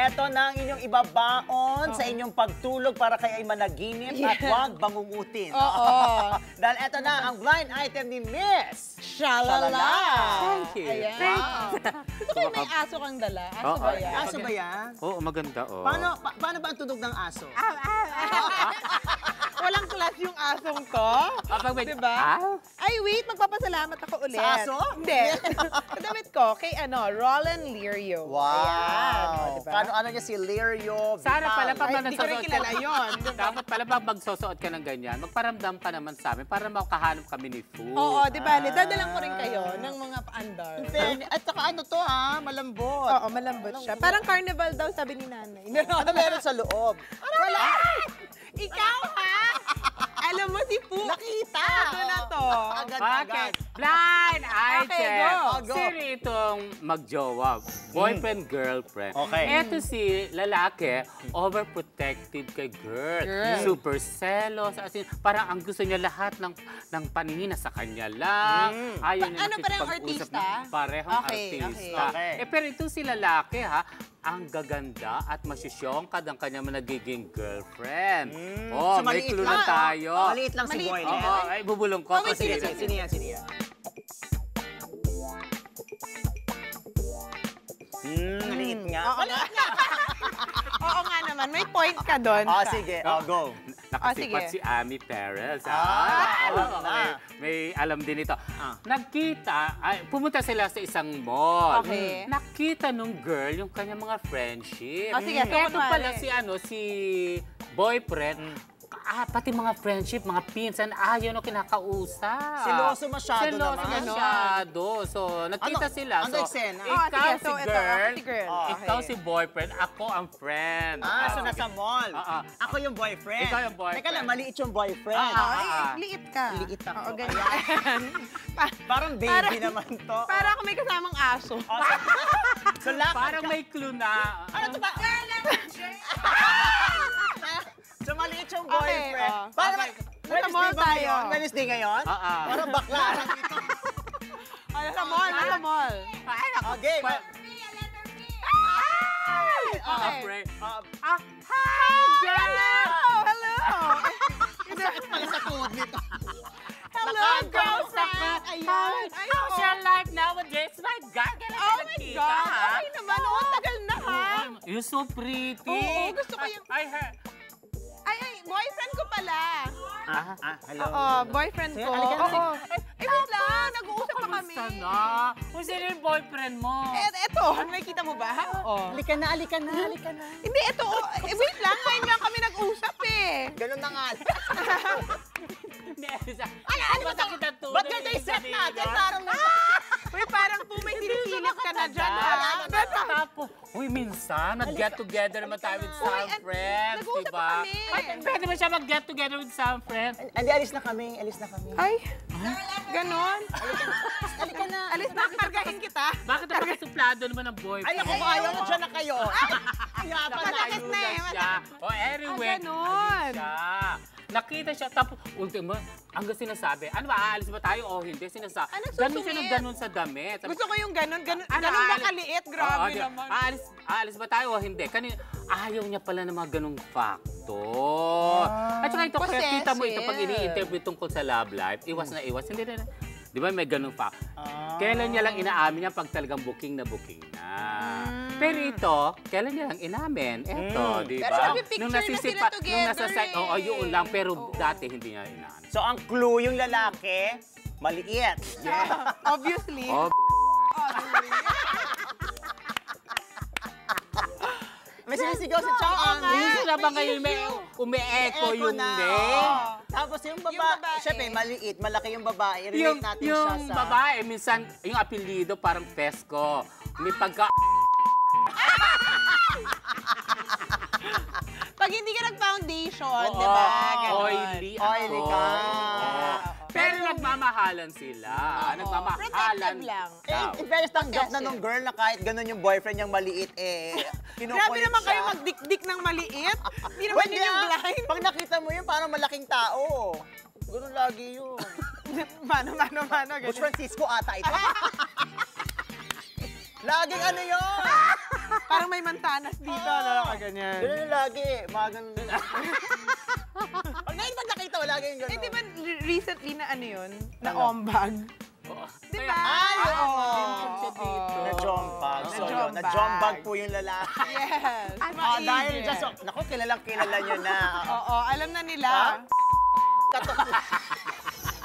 Eto na ang inyong ibabaon sa inyong pagtulog para kayo ay managinip at huwag bangungutin. Dahil eto na ang blind item ni Miss Shalala! Thank you. Ayan. Wow. Ito kayo may aso kang dala. Aso ba yan? Aso ba yan? Oo, maganda, oh. Paano ba ang tunog ng aso? Walang class yung asong to. Kapag may... Diba? Ay, wait. Magpapasalamat ako ulit. Sa aso? Hindi. Kadamit ko kay Roland Lirio. Wow! Ayan. Diba? Ano niya si Lirio? Sana pala pag Ay, hindi ko rin kilala yun. Dapat pala pag magsusuot ka ng ganyan, magparamdam ka naman sa amin para makahanap kami ni Fu. Oo, di ba? Dadalang ko rin kayo ng mga paandar. At saka ano to ha? Malambot. Oo, malambot siya. Parang carnival daw, sabi ni nanay. Ano meron sa loob? Wala! Ikaw, ha? Alam mo si Fu. Nakita! Ito na to. Agad-agad. Blind item! Okay, go. Sino itong magjowa? Boyfriend, girlfriend. Okay. Eto si lalaki, overprotective kay girl. Super selos. As in, parang ang gusto niya lahat ng paningin sa kanya lang. Ayaw niya Ano, parang artista? Parehong Okay, artista. okay. Pero ito si lalaki, ha? Ang gaganda at masisyongkad ang kanyang nagiging girlfriend. So, Oh, may maliit clue lang. na tayo. Maliit lang si Maliit. Boylen. Oo, ay bubulong ko. Oh, wait, kasi Sino yan? Maliit nga. Oo nga naman. May point ka doon. Sige. Go. nakasipat sige. si Ami Perez. alam na. May alam din ito. Nagkita, pumunta sila sa isang mall. Okay. Nakita nung girl yung kanyang mga friendship. Sige, so Ito pala kunwari. si boyfriend. Pati mga friendship, mga pinsan, ayaw na kinakausap. Siloso masyado Siloso naman. masyado. So, nagkita sila. Ano eksena? Ikaw sige, si so ito, girl, ako si girl. ikaw Okay. si boyfriend, ako ang friend. So nasa mall. Ako yung boyfriend. Ikaw yung boyfriend. Teka lang, maliit yung boyfriend. Ay, liit ka. Liit ako. Oo, ganyan. Parang baby naman to. Para ako may kasamang aso. So, Parang may clue na. Ano to ba? So, maliit yung Okay, boyfriend. Parang, Nasa mall tayo. Wednesday ngayon? Parang bakla lang ito. Nasa mall. Okay. Friend. Hi, Hello! Sakit pala sa tuhod nito. Hello, girlfriend! Ayan. How's your life nowadays? My God, Oh my God! Okay naman. Oo, tagal na ha. You're so pretty. Oo, gusto ko yung... I heard. Ay, boyfriend ko pala. Hello. Oo, boyfriend ko. Halika na. Oo. Wait lang, nag-uusap pa kami. Kamusta na? Kung sino yung boyfriend mo? Eto, nakikita mo ba? Oo. Halika na. Hindi, eto. Wait lang, ngayon lang kami nag-usap eh. Ganun na nga. Ano ba kita to? Ba't ganito yung set natin? Parang Uy, parang po may sinisilip ka na dyan. Tapos, uy, minsan, nag-get together naman tayo with some friends, nag-uusap diba? pa kami. Ay, pwede ba siya mag-get together with some friends? Hindi, alis na kami. Ay, ganon. Halika na. Alis na, kargahin kita. Bakit ako suplado naman ng boyfriend? Ay, naku, ayaw na dyan na kayo. Kaya pa na. Masakit na eh. siya. Oh, anyway, ganon. siya. Nakita siya, tapos, ultimo, hanggang sinasabi, ano ba, aalis ba tayo o hindi? Sinasabi, ganun siya ng ganun sa damit. Gusto ko yung ganon ba aalis- kaliit? Grabe Oo, naman. Aalis ba tayo o hindi? Ayaw niya pala ng mga ganung factor. At saka ito, kaya kita mo ito pag ini-interview tungkol sa love life, iwas na iwas. Hindi na. Di ba may ganung factor? Kailan niya lang inaamin niya pag talagang booking na. Pero ito, kailan niya lang inamin? Eto, di Pero ba? nagpipicture na sila together Nung nasa site, eh. yun lang. Pero dati hindi niya inamin. So, ang clue yung lalaki, maliit. Yeah. Obviously. Oh, May sinisigaw sa Chong. Minsan na ba ngayon may umi-echo yung name? Tapos yung Yung babae, babae. syempre maliit, malaki yung babae. Relate natin siya Yung sa... babae, minsan, yung apelido parang Pesco. May pagka... Pag hindi ka nag-foundation, Oo, di ba? Ganon. oily. Oily ka. Oo. Pero nagmamahalan sila. Nagmamahalan. Protective lang. In fairness, tanggap na nung girl na kahit ganun yung boyfriend niyang maliit, Grabe naman kayo magdik-dik ng maliit. Hindi naman yun yung blind. Pag nakita mo yun, parang malaking tao. Ganun lagi yun. Mano, Butch ganun. Francisco ata ito. Laging ano yun? Parang may mantanas dito, no? Ganyan. Ganun yung lagi. Mga ganun. Ngayon pag nakita mo, lagi yung ganun. Eh, di ba recently na ano yun? Na ombag? Di ba? Ay, oo. siya dito. Na-jombag. So, yun, Na-jombag. na-jombag po yung lalaki. Yes. Dahil dyan, so, naku, kilalang kilala nyo na. Oo, alam na nila. Katok.